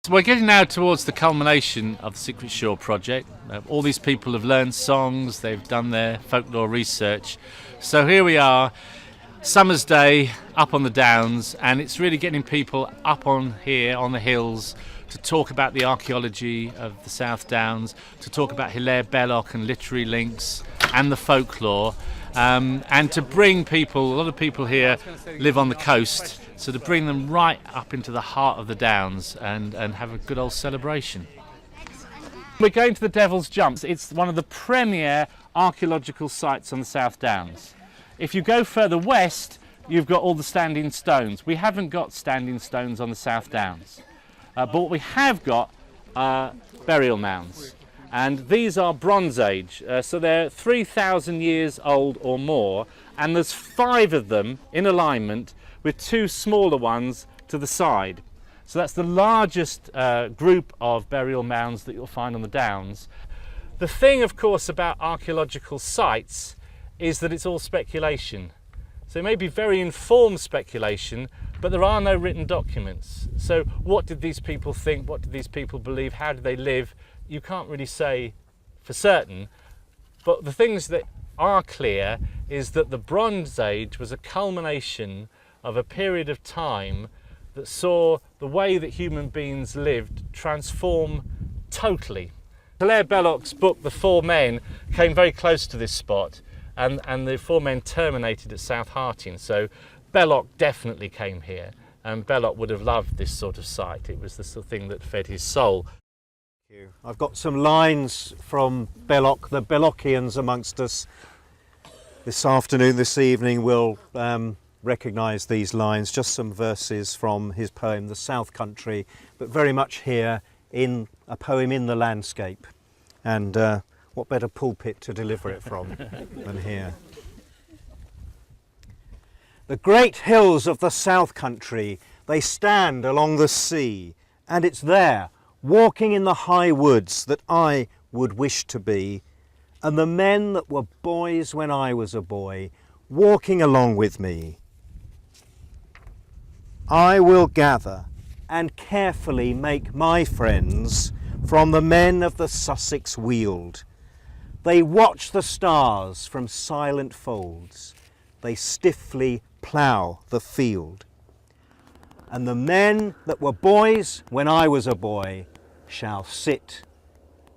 We're getting now towards the culmination of the Secret Shore project. All these people have learned songs, they've done their folklore research. So here we are, summer's day, up on the downs, and it's really getting people up on here, on the hills, to talk about the archaeology of the South Downs, to talk about Hilaire Belloc and literary links and the folklore, and to bring people, a lot of people here live on the coast, so to bring them right up into the heart of the Downs and have a good old celebration. We're going to the Devil's Jumps. It's one of the premier archaeological sites on the South Downs. If you go further west, you've got all the standing stones. We haven't got standing stones on the South Downs, but what we have got are burial mounds. And these are Bronze Age, so they're 3,000 years old or more, and there's 5 of them in alignment with 2 smaller ones to the side. So that's the largest group of burial mounds that you'll find on the Downs. The thing, of course, about archaeological sites is that it's all speculation. So it may be very informed speculation, but there are no written documents. So what did these people think? What did these people believe? How did they live? You can't really say for certain, but the things that are clear is that the Bronze Age was a culmination of a period of time that saw the way that human beings lived transform totally. Hilaire Belloc's book, The 4 Men, came very close to this spot, and the 4 Men terminated at South Harting, so Belloc definitely came here, and Belloc would have loved this sort of site. It was the sort of thing that fed his soul. I've got some lines from Belloc, the Bellocians amongst us. This afternoon, this evening, we'll recognise these lines, just some verses from his poem, The South Country, but very much here in a poem in the landscape. And what better pulpit to deliver it from than here. The great hills of the South Country, they stand along the sea, and it's there, walking in the high woods, that I would wish to be, and the men that were boys when I was a boy, walking along with me. I will gather and carefully make my friends from the men of the Sussex Weald. They watch the stars from silent folds, they stiffly plough the field. And the men that were boys when I was a boy shall sit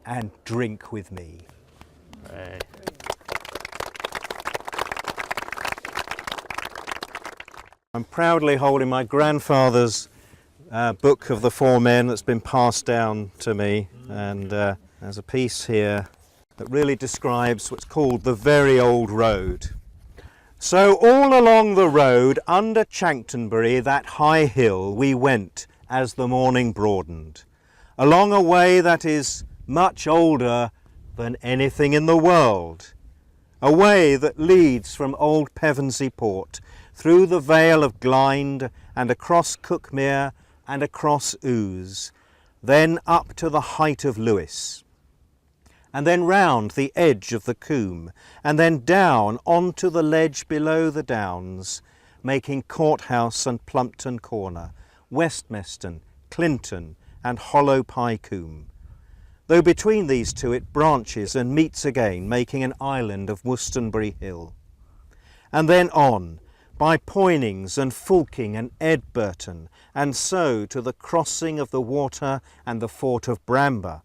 and drink with me. Right. I'm proudly holding my grandfather's book of the 4 Men that's been passed down to me, and there's a piece here that really describes what's called the very old road. So all along the road under Chanctonbury, that high hill, we went as the morning broadened, along a way that is much older than anything in the world, a way that leads from old Pevensey Port through the Vale of Glynde and across Cookmere and across Ouse, then up to the height of Lewis, and then round the edge of the Coombe, and then down onto the ledge below the Downs, making Courthouse and Plumpton Corner, Westmeston, Clinton and Hollow Pye Coombe, though between these two it branches and meets again, making an island of Worstonbury Hill. And then on, by Poynings and Fulking and Edburton, and so to the crossing of the water and the fort of Bramber,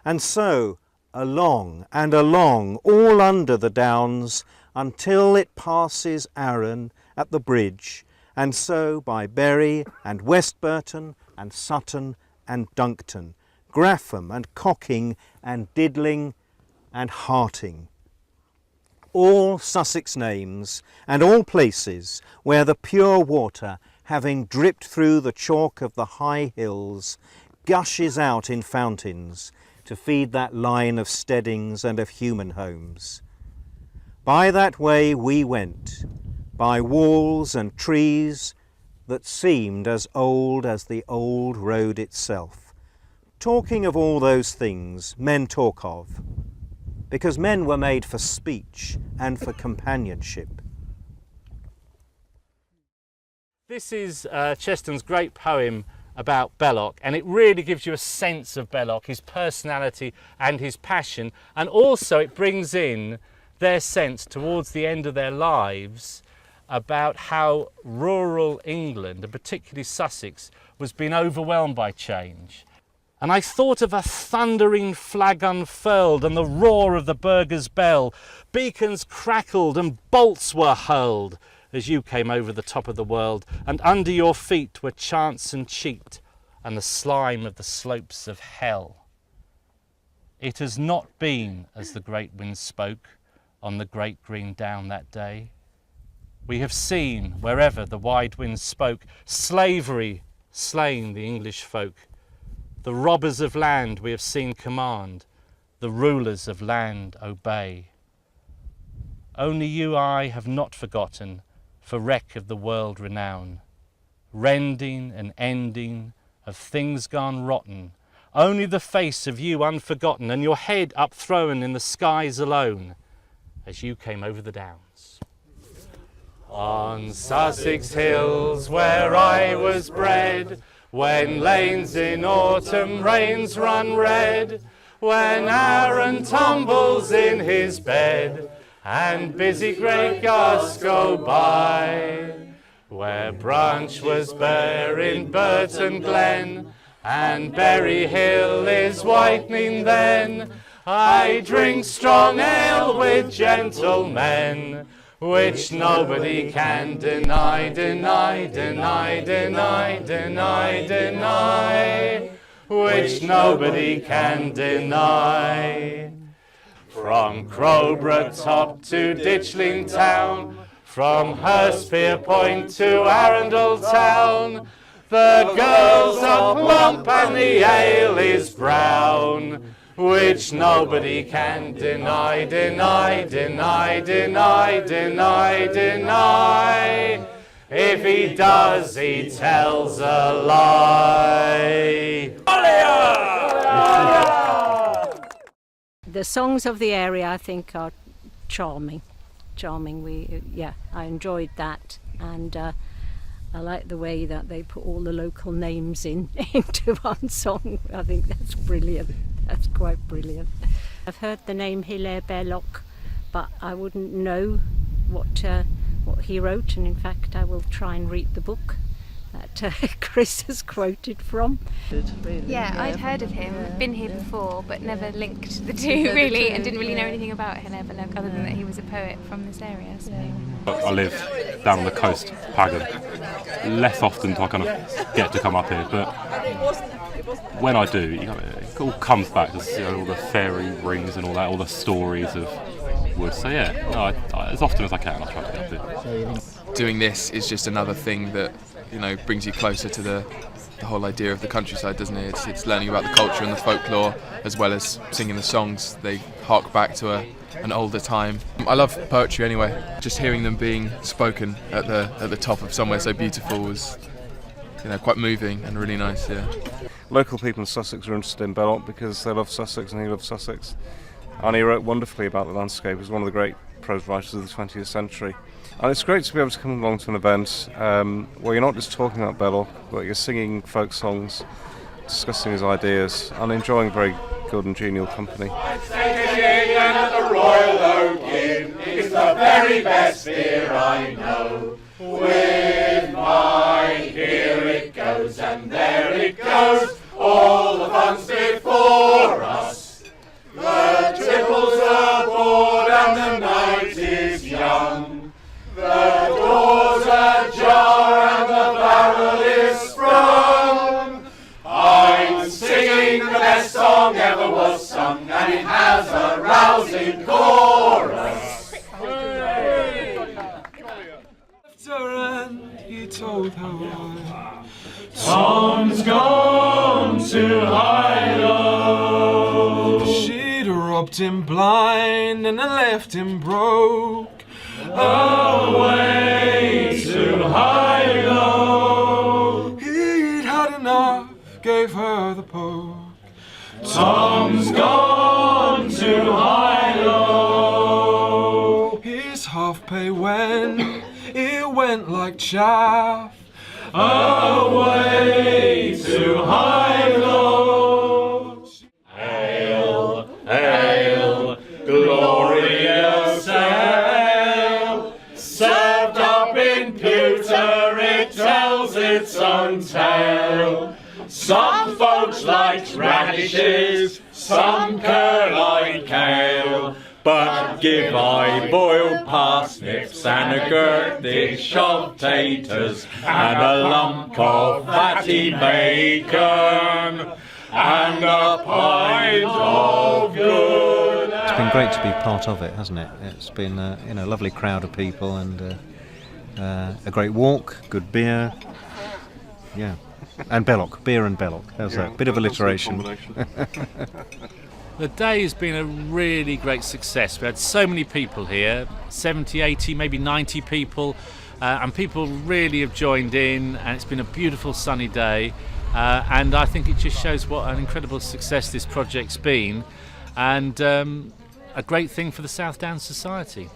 and so along and along, all under the Downs, until it passes Arran at the bridge, and so by Bury and Westburton and Sutton and Duncton, Graffham and Cocking and Didling and Harting. All Sussex names and all places where the pure water, having dripped through the chalk of the high hills, gushes out in fountains to feed that line of steadings and of human homes. By that way we went, by walls and trees that seemed as old as the old road itself, talking of all those things men talk of, because men were made for speech and for companionship. This is Cheston's great poem, about Belloc, and it really gives you a sense of Belloc, his personality and his passion, and also it brings in their sense towards the end of their lives about how rural England, and particularly Sussex, was being overwhelmed by change. And I thought of a thundering flag unfurled and the roar of the burgher's bell. Beacons crackled and bolts were hurled as you came over the top of the world, and under your feet were chance and cheat and the slime of the slopes of hell. It has not been as the great wind spoke on the great green down that day. We have seen, wherever the wide wind spoke, slavery slain the English folk. The robbers of land we have seen command, the rulers of land obey. Only you I have not forgotten, for wreck of the world renown, rending and ending of things gone rotten, only the face of you unforgotten, and your head upthrown in the skies alone, as you came over the downs. On Sussex hills where I was bred, when lanes in autumn rains run red, when Aaron tumbles in his bed, and busy great gusts go by, where Branch was bare in Burton Glen, and Berry Hill is whitening then, I drink strong ale with gentlemen, which nobody can deny, deny, deny, deny, deny, deny, which nobody can deny. From Crowborough top to Ditchling town, from Hurstpier Point to Arundel town, the girls are plump and the ale is brown, which nobody can deny, deny, deny, deny, deny, deny. If he does, he tells a lie. The songs of the area, I think, are charming. I enjoyed that, and I like the way that they put all the local names into one song. I think that's brilliant. That's quite brilliant. I've heard the name Hilaire Belloc, but I wouldn't know what he wrote, and in fact I will try and read the book that Chris has quoted from. Yeah, I'd heard of him, been here before, but never linked the two really, and didn't really know anything about Hilaire Belloc other than that he was a poet from this area. So. I live down on the coast, Pagan. Less often do I kind of get to come up here, but when I do, it all comes back to all the fairy rings and all that, all the stories of wood. So yeah, I, as often as I can, I try to get up here. Doing this is just another thing that brings you closer to the whole idea of the countryside, doesn't it? It's learning about the culture and the folklore, as well as singing the songs. They hark back to an older time. I love poetry anyway. Just hearing them being spoken at the top of somewhere so beautiful was quite moving and really nice. Yeah. Local people in Sussex are interested in Belloc because they love Sussex and he loves Sussex. And he wrote wonderfully about the landscape. He was one of the great prose writers of the 20th century. And it's great to be able to come along to an event where you're not just talking about Belloc, but you're singing folk songs, discussing his ideas, and enjoying very good and genial company. At the Royal Oak Inn is the very best beer I know. With mine, here it goes, and there it goes, all the fun's before us. The tipples are bored and the night is young. The doors ajar and the barrel is sprung. I'm singing the best song ever was sung, and it has a rousing chorus. And he told her why. Tom's gone to Hilo. She'd robbed him blind and left him broke. Away to Hilo. He'd had enough, gave her the poke. Tom's gone to Hilo. His half pay went, it went like chaff. away to high lodge. Hail, hail, glorious ale, served up in pewter, it tells its own tale. Some folks like radishes, some like kale, but give I boiled parsnips and a girt dish of taters and a lump of fatty bacon and a pint of good ale. It's been great to be part of it, hasn't it? It's been a lovely crowd of people and a great walk, good beer, yeah, and Belloc, beer and Belloc. There's a bit of alliteration. The day has been a really great success. We had so many people here, 70, 80, maybe 90 people, and people really have joined in, and it's been a beautiful sunny day, and I think it just shows what an incredible success this project's been, and a great thing for the South Downs Society.